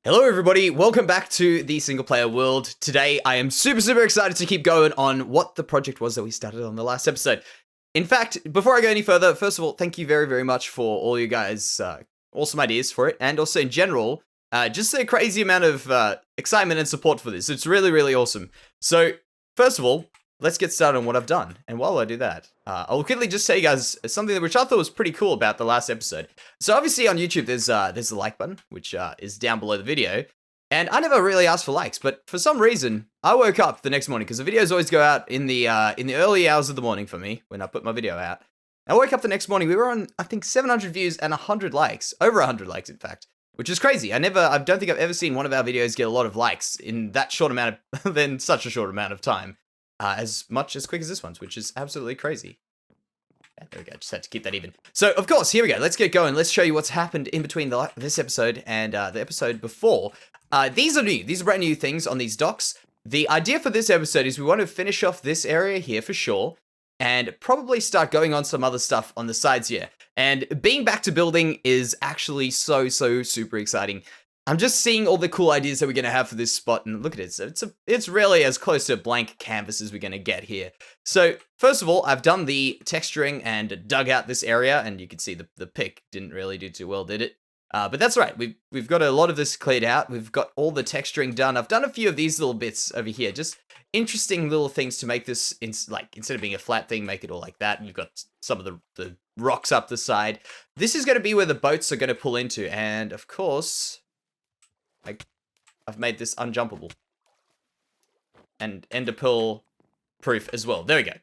Hello everybody, welcome back to the single player world. Today I am super excited to keep going on what the project was that we started on the last episode. In fact, before I go any further, first of all, thank you very much for all you guys' awesome ideas for it, and also in general, just a crazy amount of excitement and support for this. It's really awesome. So, first of all, let's get started on what I've done. And while I do that, I'll quickly just tell you guys something which I thought was pretty cool about the last episode. So obviously on YouTube, there's the like button, which is down below the video. And I never really asked for likes, but for some reason, I woke up the next morning, because the videos always go out in the early hours of the morning for me, when I put my video out. I woke up the next morning, we were on, I think, 700 views and 100 likes. Over 100 likes, in fact. Which is crazy. I don't think I've ever seen one of our videos get a lot of likes in that short amount of, then such a short amount of time. As quick as this one's, which is absolutely crazy. Yeah, there we go, just had to keep that even. So, of course, here we go, let's get going. Let's show you what's happened in between this episode and the episode before. These are new, these are brand new things on these docks. The idea for this episode is we want to finish off this area here for sure, and probably start going on some other stuff on the sides here. And being back to building is actually so super exciting. I'm just seeing all the cool ideas that we're going to have for this spot, and look at it, it's really as close to a blank canvas as we're going to get here. So, first of all, I've done the texturing and dug out this area, and you can see the pick didn't really do too well, did it? But that's right, we've got a lot of this cleared out, we've got all the texturing done. I've done a few of these little bits over here, just interesting little things to make this, instead of being a flat thing, make it all like that, and you've got some of the rocks up the side. This is going to be where the boats are going to pull into, and of course, I've made this unjumpable. And ender pearl proof as well. There we go.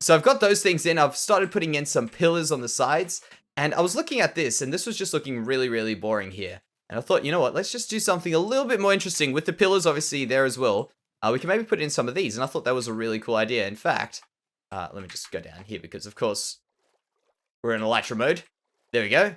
So I've got those things in. I've started putting in some pillars on the sides. And I was looking at this, and this was just looking really boring here. And I thought, you know what, let's just do something a little bit more interesting with the pillars obviously there as well. We can maybe put in some of these, and I thought that was a really cool idea. In fact, let me just go down here, because of course, we're in Elytra mode. There we go.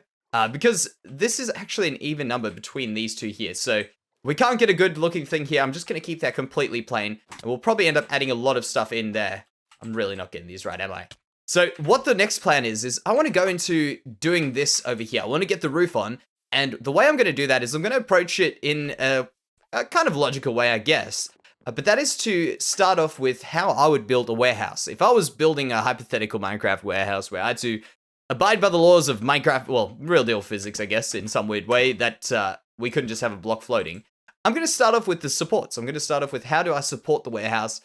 Because this is actually an even number between these two here. So we can't get a good looking thing here. I'm just going to keep that completely plain. And we'll probably end up adding a lot of stuff in there. I'm really not getting these right, am I? So what the next plan is I want to go into doing this over here. I want to get the roof on. And the way I'm going to do that is I'm going to approach it in a kind of logical way, I guess. But that is to start off with how I would build a warehouse. If I was building a hypothetical Minecraft warehouse where I had to abide by the laws of Minecraft, well, real deal physics, I guess, in some weird way, that we couldn't just have a block floating. I'm going to start off with the supports. I'm going to start off with how do I support the warehouse?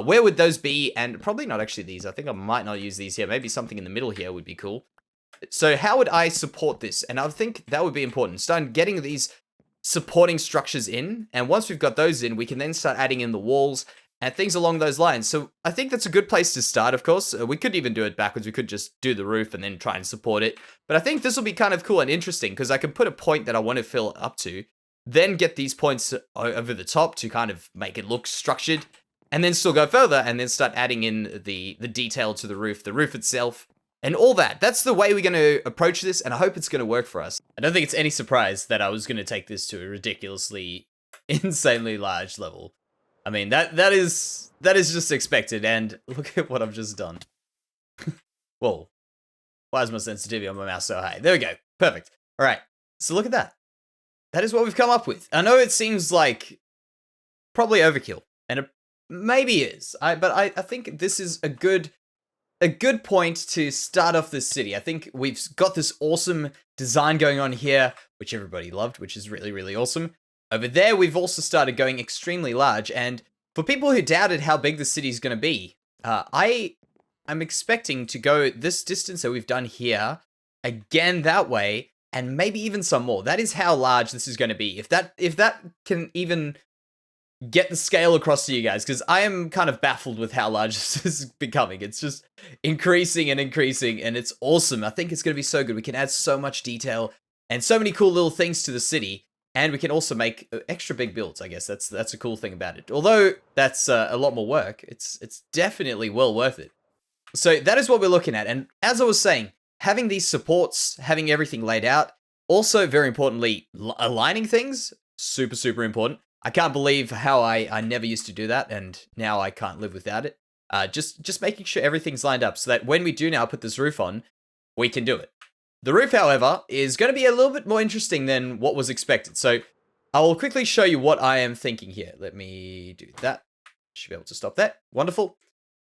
Where would those be? And probably not actually these. I think I might not use these here. Maybe something in the middle here would be cool. So how would I support this? And I think that would be important. Start getting these supporting structures in. And once we've got those in, we can then start adding in the walls and things along those lines. So I think that's a good place to start, of course. We could even do it backwards. We could just do the roof and then try and support it. But I think this will be kind of cool and interesting, because I can put a point that I want to fill up to, then get these points over the top to kind of make it look structured, and then still go further and then start adding in the detail to the roof itself, and all that. That's the way we're going to approach this, and I hope it's going to work for us. I don't think it's any surprise that I was going to take this to a ridiculously, insanely large level. I mean, that is just expected, and look at what I've just done. Whoa. Why is my sensitivity on my mouse so high? There we go. Perfect. All right. So look at that. That is what we've come up with. I know it seems like probably overkill, and it maybe is. But I think this is a good point to start off this city. I think we've got this awesome design going on here, which everybody loved, which is really awesome. Over there, we've also started going extremely large, and for people who doubted how big the city is going to be, I'm expecting to go this distance that we've done here, again that way, and maybe even some more. That is how large this is going to be. If that can even get the scale across to you guys, because I am kind of baffled with how large this is becoming. It's just increasing, and it's awesome. I think it's going to be so good. We can add so much detail and so many cool little things to the city, and we can also make extra big builds. I guess that's a cool thing about it. Although that's a lot more work, it's definitely well worth it. So that is what we're looking at. And as I was saying, having these supports, having everything laid out, also very importantly, aligning things, super important. I can't believe how I never used to do that, and now I can't live without it. Just making sure everything's lined up so that when we do now put this roof on, we can do it. The roof, however, is going to be a little bit more interesting than what was expected. So I will quickly show you what I am thinking here. Let me do that. Should be able to stop that. Wonderful.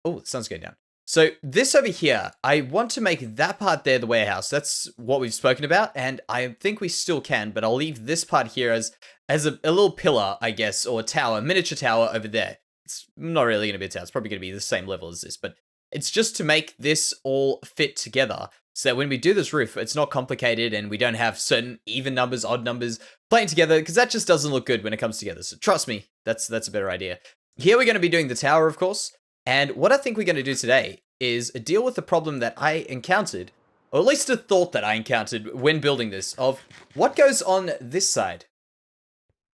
Oh, the sun's going down. So this over here, I want to make that part there the warehouse. That's what we've spoken about, and I think we still can, but I'll leave this part here as a little pillar, I guess, or a tower, miniature tower over there. It's not really going to be a tower. It's probably going to be the same level as this, but it's just to make this all fit together so that when we do this roof, it's not complicated and we don't have certain even numbers, odd numbers playing together, because that just doesn't look good when it comes together. So trust me, that's a better idea. Here we're going to be doing the tower, of course. And what I think we're going to do today is deal with the problem that I encountered, or at least a thought that I encountered when building this, of what goes on this side.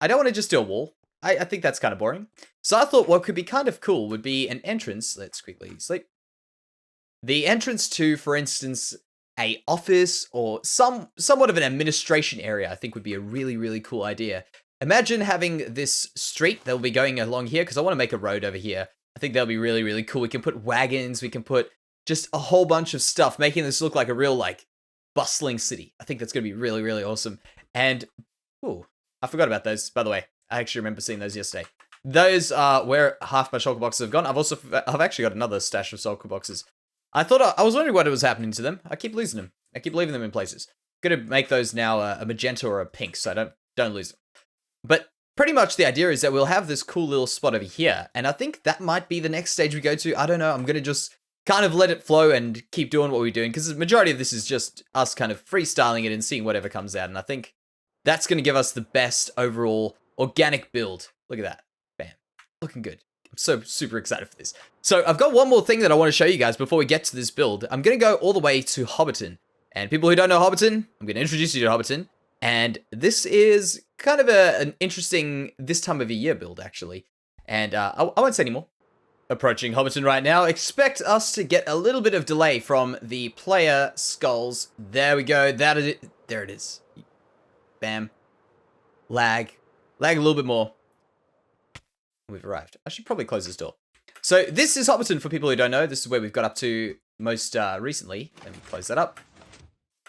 I don't want to just do a wall. I think that's kind of boring. So I thought what could be kind of cool would be an entrance. Let's quickly sleep. The entrance to, for instance, a office or somewhat of an administration area, I think would be a really, really cool idea. Imagine having this street that will be going along here, because I want to make a road over here. I think that'll be really, really cool. We can put wagons, we can put just a whole bunch of stuff, making this look like a real, like, bustling city. I think that's going to be really, really awesome. And, ooh, I forgot about those, by the way. I actually remember seeing those yesterday. Those are where half my shulker boxes have gone. I've actually got another stash of shulker boxes. I thought, I was wondering what was happening to them. I keep losing them. I keep leaving them in places. I'm going to make those now a magenta or a pink, so I don't lose them. But pretty much the idea is that we'll have this cool little spot over here, and I think that might be the next stage we go to. I don't know, I'm going to just kind of let it flow and keep doing what we're doing, because the majority of this is just us kind of freestyling it and seeing whatever comes out, and I think that's going to give us the best overall organic build. Look at that. Bam. Looking good. I'm so super excited for this. So I've got one more thing that I want to show you guys before we get to this build. I'm going to go all the way to Hobbiton, and people who don't know Hobbiton, I'm going to introduce you to Hobbiton. And this is kind of an interesting this time of the year build, actually. And I won't say any more. Approaching Hobbiton right now. Expect us to get a little bit of delay from the player skulls. There we go. There it is. Bam. Lag. Lag a little bit more. We've arrived. I should probably close this door. So this is Hobbiton for people who don't know. This is where we've got up to most recently. Let me close that up.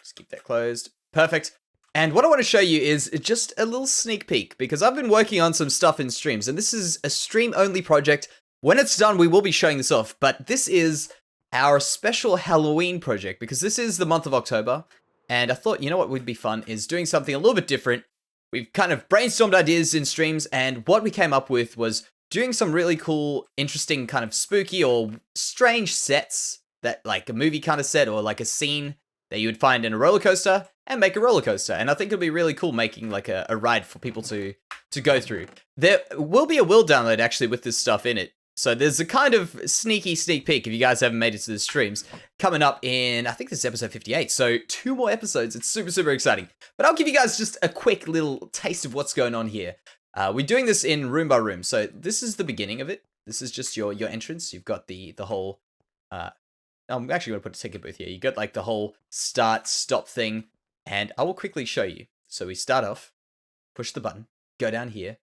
Just keep that closed. Perfect. And what I want to show you is just a little sneak peek, because I've been working on some stuff in streams, and this is a stream-only project. When it's done, we will be showing this off, but this is our special Halloween project, because this is the month of October, and I thought, you know what would be fun is doing something a little bit different. We've kind of brainstormed ideas in streams, and what we came up with was doing some really cool, interesting, kind of spooky or strange sets, that like a movie kind of set, or like a scene that you would find in a roller coaster, and make a roller coaster. And I think it'll be really cool making like a ride for people to go through. There will be a world download actually with this stuff in it. So there's a kind of sneak peek, if you guys haven't made it to the streams, coming up in, I think this is episode 58. So 2 more episodes. It's super, super exciting. But I'll give you guys just a quick little taste of what's going on here. We're doing this in room by room. So this is the beginning of it. This is just your entrance. You've got the whole, I'm actually going to put a ticket booth here. You got like the whole start, stop thing. And I will quickly show you. So we start off, push the button, go down here.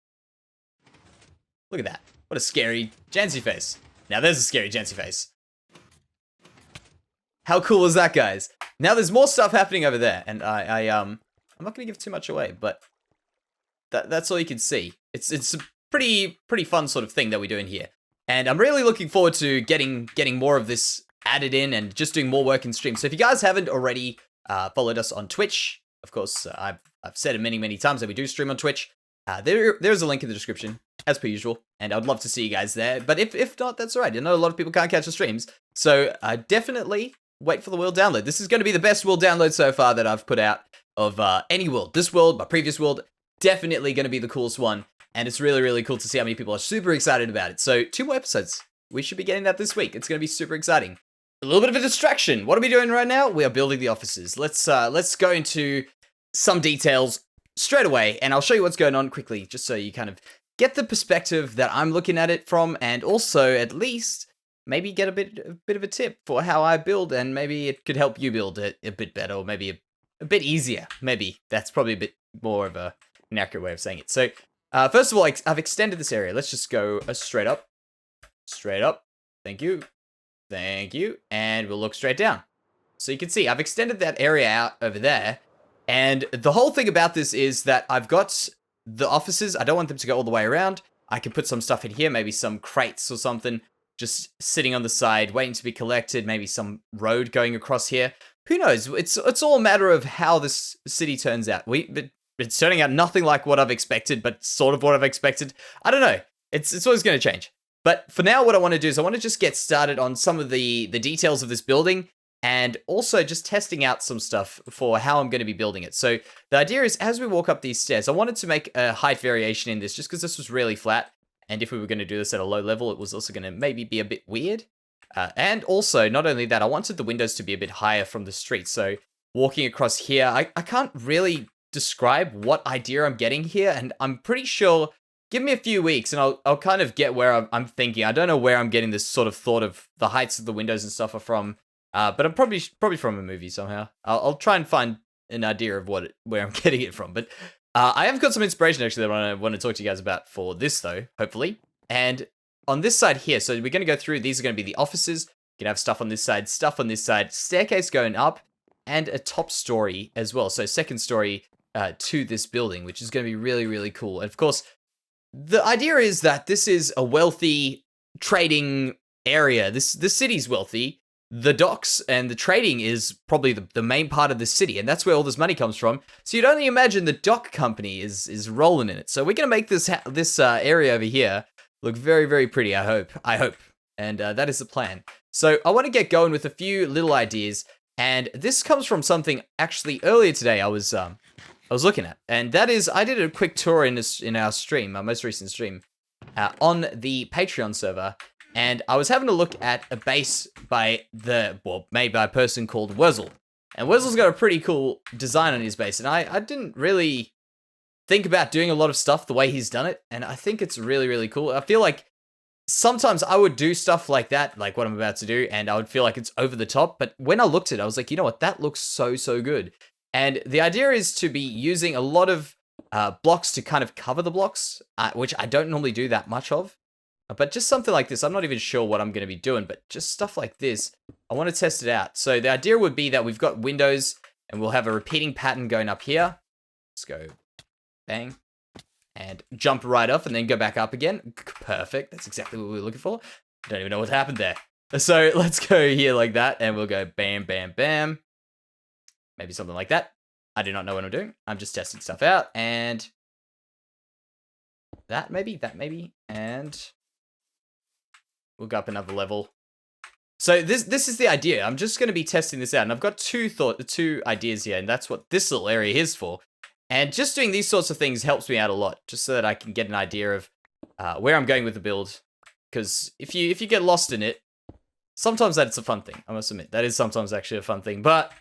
Look at that. What a scary Jansey face. Now there's a scary Jansey face. How cool is that, guys? Now there's more stuff happening over there. And I'm not going to give too much away, but that's all you can see. It's a pretty fun sort of thing that we're doing here. And I'm really looking forward to getting more of this added in and just doing more work in stream. So if you guys haven't already followed us on Twitch, of course, I've said it many times that we do stream on Twitch. There's a link in the description, as per usual, and I'd love to see you guys there. But if not, that's all right. I know a lot of people can't catch the streams, so definitely wait for the world download. This is going to be the best world download so far that I've put out of any world. This world, my previous world, definitely going to be the coolest one, and it's really cool to see how many people are super excited about it. So 2 more episodes. We should be getting that this week. It's going to be super exciting. A little bit of a distraction. What are we doing right now? We are building the offices. Let's go into some details straight away, and I'll show you what's going on quickly, just so you kind of get the perspective that I'm looking at it from, and also at least maybe get a bit of a tip for how I build, and maybe it could help you build it a bit better, or maybe a bit easier. Maybe that's probably a bit more of an accurate way of saying it. So first of all, I've extended this area. Let's just go straight up. Straight up. Thank you. Thank you. And we'll look straight down. So you can see I've extended that area out over there. And the whole thing about this is that I've got the offices, I don't want them to go all the way around. I can put some stuff in here, maybe some crates or something, just sitting on the side, waiting to be collected, maybe some road going across here. Who knows? It's all a matter of how this city turns out. It's turning out nothing like what I've expected, but sort of what I've expected. I don't know. It's always going to change. But for now, what I want to do is I want to just get started on some of the details of this building, and also just testing out some stuff for how I'm going to be building it. So the idea is, as we walk up these stairs, I wanted to make a height variation in this just because this was really flat. And if we were going to do this at a low level, it was also going to maybe be a bit weird. And also, not only that, I wanted the windows to be a bit higher from the street. So walking across here, I can't really describe what idea I'm getting here. And I'm pretty sure, give me a few weeks and I'll kind of get where I'm thinking. I don't know where I'm getting this sort of thought of the heights of the windows and stuff are from. But I'm probably from a movie somehow. I'll try and find an idea of where I'm getting it from. But I have got some inspiration actually that I want to talk to you guys about for this though, hopefully. And on this side here, so we're going to go through, these are going to be the offices. You can have stuff on this side, staircase going up, and a top story as well. So second story to this building, which is going to be really, really cool. And of course, the idea is that this is a wealthy trading area. This city's wealthy. The docks and the trading is probably the main part of the city, and that's where all this money comes from. So you'd only imagine the dock company is rolling in it. So we're gonna make this area over here look very, very pretty. I hope, and that is the plan. So I want to get going with a few little ideas, and this comes from something actually earlier today I was looking at, and that is I did a quick tour in our stream, our most recent stream, on the Patreon server. And I was having a look at a base made by a person called Wurzel. And Wurzel's got a pretty cool design on his base. And I didn't really think about doing a lot of stuff the way he's done it. And I think it's really, really cool. I feel like sometimes I would do stuff like that, like what I'm about to do, and I would feel like it's over the top. But when I looked at it, I was like, you know what? That looks so, so good. And the idea is to be using a lot of blocks to kind of cover the blocks, which I don't normally do that much of. But just something like this, I'm not even sure what I'm going to be doing, but just stuff like this, I want to test it out. So the idea would be that we've got windows, and we'll have a repeating pattern going up here. Let's go bang, and jump right off, and then go back up again. Perfect, that's exactly what we were looking for. Don't even know what happened there. So let's go here like that, and we'll go bam, bam, bam. Maybe something like that. I do not know what I'm doing. I'm just testing stuff out, and that maybe, and we'll go up another level. So this is the idea. I'm just going to be testing this out, and I've got two ideas here, and that's what this little area is for. And just doing these sorts of things helps me out a lot, just so that I can get an idea of where I'm going with the build. Because if you get lost in it, sometimes that's a fun thing. I must admit, that is sometimes actually a fun thing. But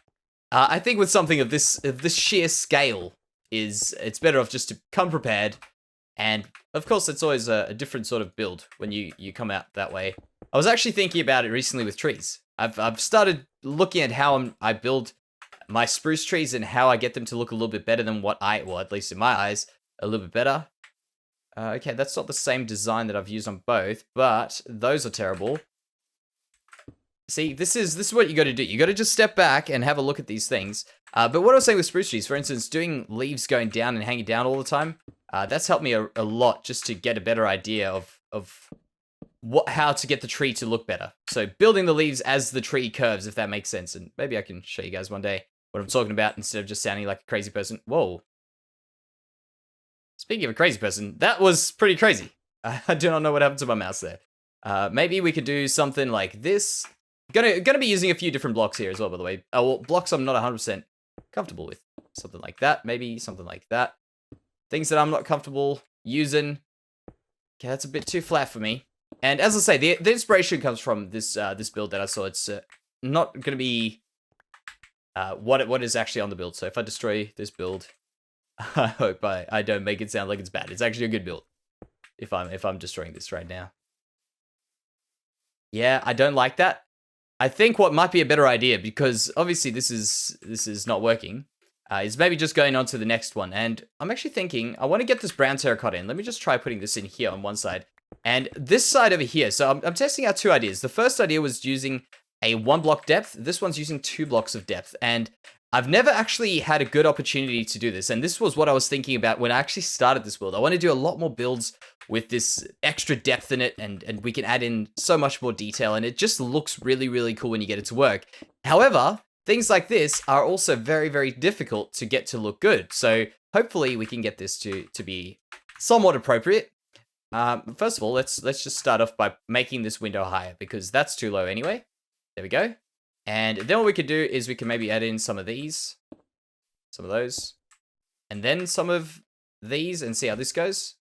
I think with something of this sheer scale, it's better off just to come prepared. And of course, it's always a different sort of build when you come out that way. I was actually thinking about it recently with trees. I've started looking at how I build my spruce trees and how I get them to look a little bit better than well, at least in my eyes, a little bit better. Okay, that's not the same design that I've used on both, but those are terrible. See, this is what you got to do. You got to just step back and have a look at these things. But what I was saying with spruce trees, for instance, doing leaves going down and hanging down all the time, that's helped me a lot just to get a better idea of how to get the tree to look better. So building the leaves as the tree curves, if that makes sense. And maybe I can show you guys one day what I'm talking about instead of just sounding like a crazy person. Whoa. Speaking of a crazy person, that was pretty crazy. I do not know what happened to my mouse there. Maybe we could do something like this. Gonna be using a few different blocks here as well, by the way. Well, blocks I'm not 100% comfortable with. Something like that, maybe something like that. Things that I'm not comfortable using. Okay, that's a bit too flat for me. And as I say, the inspiration comes from this build that I saw. It's not gonna be what is actually on the build. So if I destroy this build, I hope I don't make it sound like it's bad. It's actually a good build. If I'm destroying this right now. Yeah, I don't like that. I think what might be a better idea, because obviously this is not working, is maybe just going on to the next one. And I'm actually thinking, I want to get this brown terracotta in. Let me just try putting this in here on one side. And this side over here, so I'm testing out two ideas. The first idea was using a 1 block depth. This one's using 2 blocks of depth. And I've never actually had a good opportunity to do this. And this was what I was thinking about when I actually started this build. I want to do a lot more builds with this extra depth in it, and we can add in so much more detail, and it just looks really, really cool when you get it to work. However, things like this are also very, very difficult to get to look good. So hopefully we can get this to be somewhat appropriate. First of all, let's just start off by making this window higher, because that's too low anyway. There we go. And then what we could do is we can maybe add in some of these, some of those, and then some of these, and see how this goes.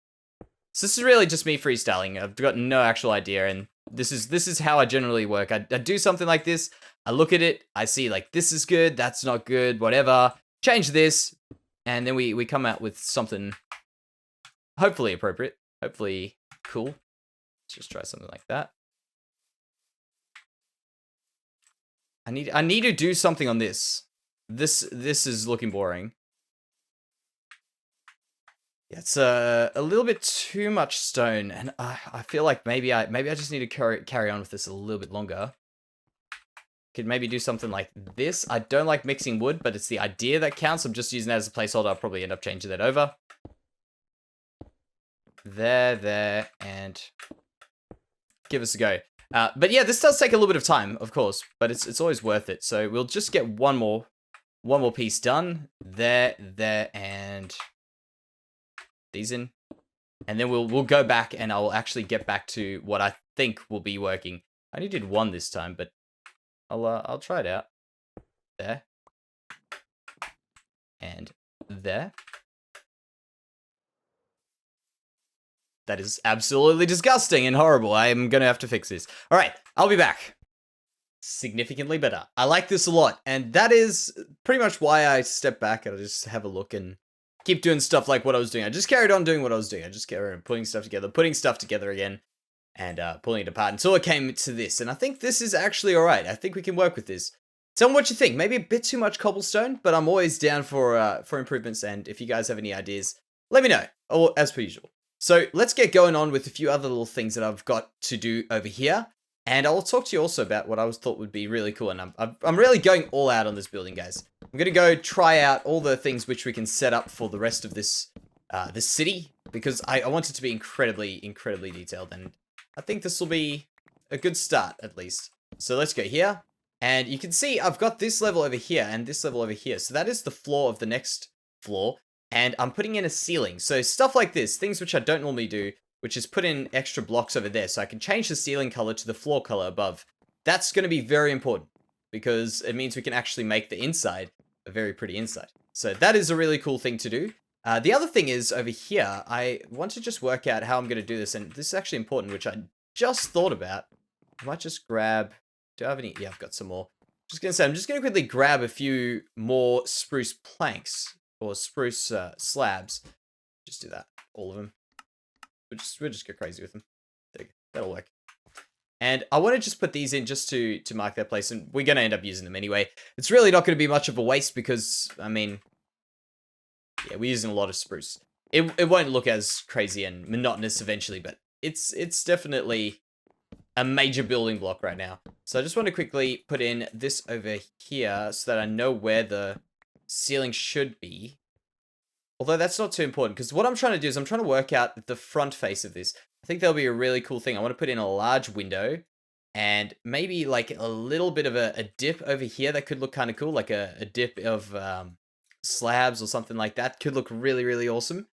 So this is really just me freestyling. I've got no actual idea, and this is how I generally work. I do something like this, I look at it, I see like this is good, that's not good, whatever. Change this, and then we come out with something hopefully appropriate, hopefully cool. Let's just try something like that. I need to do something on this. This is looking boring. Yeah, it's a little bit too much stone, and I feel like maybe I just need to carry on with this a little bit longer. Could maybe do something like this. I don't like mixing wood, but it's the idea that counts. I'm just using that as a placeholder. I'll probably end up changing that over. There, and give us a go. But yeah, this does take a little bit of time, of course, but it's always worth it. So we'll just get one more piece done. There, and these in. And then we'll go back, and I'll actually get back to what I think will be working. I only did one this time, but I'll try it out. There. And there. That is absolutely disgusting and horrible. I am going to have to fix this. All right, I'll be back. Significantly better. I like this a lot, and that is pretty much why I stepped back and I just have a look and keep doing stuff like what I was doing. I just carried on doing what I was doing. I just carried on putting stuff together again, and pulling it apart until it came to this. And I think this is actually all right. I think we can work with this. Tell me what you think. Maybe a bit too much cobblestone, but I'm always down for improvements. And if you guys have any ideas, let me know, or as per usual. So let's get going on with a few other little things that I've got to do over here. And I'll talk to you also about what I thought would be really cool. And I'm really going all out on this building, guys. I'm going to go try out all the things which we can set up for the rest of this this city, because I want it to be incredibly, incredibly detailed. And I think this will be a good start, at least. So let's go here. And you can see I've got this level over here and this level over here. So that is the floor of the next floor. And I'm putting in a ceiling. So stuff like this, things which I don't normally do, which is put in extra blocks over there. So I can change the ceiling color to the floor color above. That's going to be very important, because it means we can actually make the inside a very pretty inside. So that is a really cool thing to do. The other thing is over here, I want to just work out how I'm going to do this. And this is actually important, which I just thought about. I might just grab, do I have any? Yeah, I've got some more. Just going to say, I'm just going to quickly grab a few more spruce planks. Or spruce slabs. Just do that. All of them. We'll just go crazy with them. There you go. That'll work. And I want to just put these in just to mark their place. And we're going to end up using them anyway. It's really not going to be much of a waste because, I mean, yeah, we're using a lot of spruce. It won't look as crazy and monotonous eventually, but it's definitely a major building block right now. So I just want to quickly put in this over here so that I know where the ceiling should be. Although that's not too important, because what I'm trying to do is I'm trying to work out the front face of this. I think that'll be a really cool thing. I want to put in a large window and maybe like a little bit of a dip over here that could look kind of cool, like a dip of slabs or something like that. Could look really, really awesome.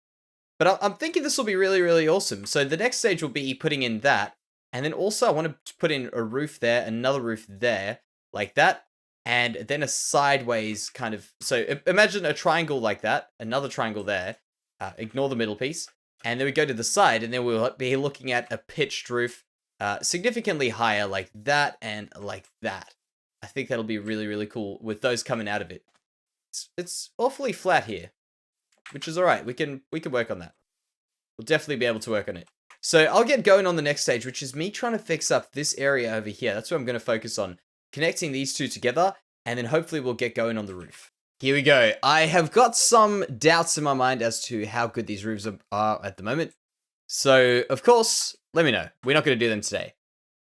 But I'm thinking this will be really, really awesome. So the next stage will be putting in that. And then also I want to put in a roof there, another roof there, like that. And then a sideways kind of, so imagine a triangle like that, another triangle there, ignore the middle piece, and then we go to the side, and then we'll be looking at a pitched roof, significantly higher like that and like that. I think that'll be really, really cool with those coming out of it. It's awfully flat here, which is all right. We can work on that. We'll definitely be able to work on it. So I'll get going on the next stage, which is me trying to fix up this area over here. That's what I'm going to focus on. Connecting these two together, and then hopefully we'll get going on the roof. Here we go. I have got some doubts in my mind as to how good these roofs are at the moment. So, of course, let me know. We're not going to do them today.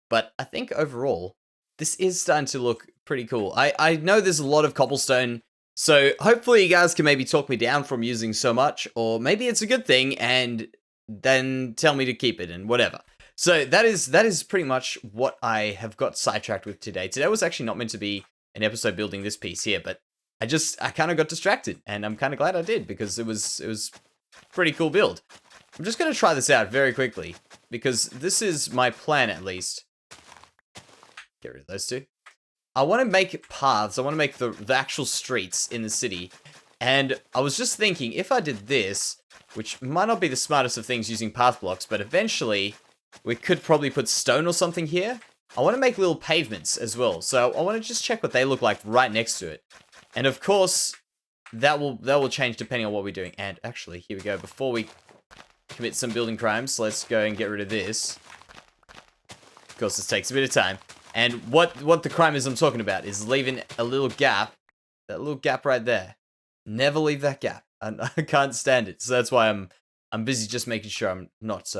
But I think overall, this is starting to look pretty cool. I know there's a lot of cobblestone, so hopefully you guys can maybe talk me down from using so much, or maybe it's a good thing and then tell me to keep it and whatever. So that is pretty much what I have got sidetracked with today. Today was actually not meant to be an episode building this piece here, but I kind of got distracted, and I'm kind of glad I did, because it was pretty cool build. I'm just going to try this out very quickly, because this is my plan at least. Get rid of those two. I want to make paths. I want to make the actual streets in the city. And I was just thinking, if I did this, which might not be the smartest of things using path blocks, but eventually we could probably put stone or something here. I want to make little pavements as well. So I want to just check what they look like right next to it. And of course, that will change depending on what we're doing. And actually, here we go. Before we commit some building crimes, let's go and get rid of this. Of course, this takes a bit of time. And what the crime is I'm talking about is leaving a little gap. That little gap right there. Never leave that gap. I can't stand it. So that's why I'm busy just making sure I'm not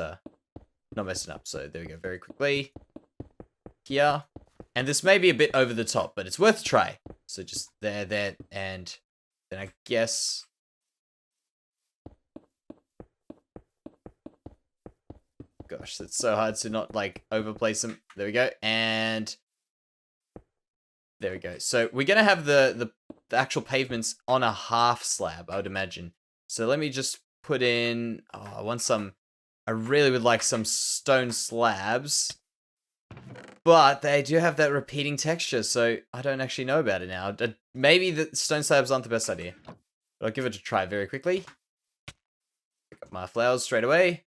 messing up. So there we go, very quickly. Here. And this may be a bit over the top, but it's worth a try. So just there, and then I guess... Gosh, that's so hard to not, like, overplace them. There we go, and... There we go. So we're going to have the actual pavements on a half slab, I would imagine. So let me just put in... Oh, I really would like some stone slabs. But they do have that repeating texture, so I don't actually know about it now. Maybe the stone slabs aren't the best idea. But I'll give it a try very quickly. Pick up my flowers straight away.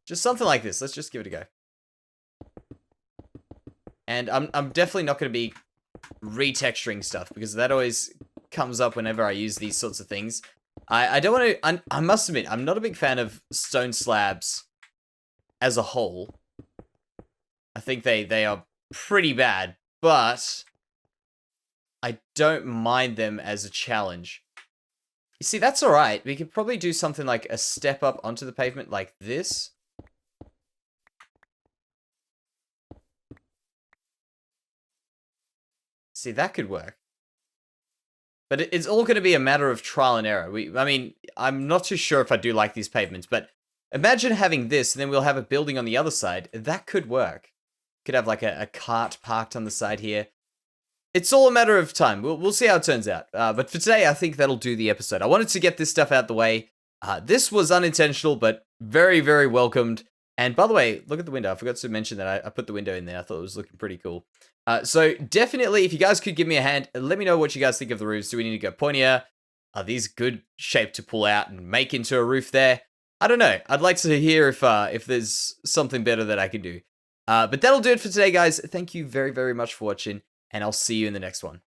Just something like this. Let's just give it a go. And I'm definitely not going to be retexturing stuff, because that always comes up whenever I use these sorts of things. I don't want to... I must admit, I'm not a big fan of stone slabs as a whole. I think they are pretty bad, but I don't mind them as a challenge. You see, that's alright. We could probably do something like a step up onto the pavement like this. See, that could work. But it's all going to be a matter of trial and error. I mean, I'm not too sure if I do like these pavements, but imagine having this, and then we'll have a building on the other side. That could work. Could have like a cart parked on the side here. It's all a matter of time. We'll see how it turns out. But for today, I think that'll do the episode. I wanted to get this stuff out the way. This was unintentional, but very, very welcomed. And by the way, look at the window. I forgot to mention that I put the window in there. I thought it was looking pretty cool. So definitely, if you guys could give me a hand, let me know what you guys think of the roofs. Do we need to go pointier? Are these good shape to pull out and make into a roof there? I don't know. I'd like to hear if there's something better that I can do. But that'll do it for today, guys. Thank you very, very much for watching, and I'll see you in the next one.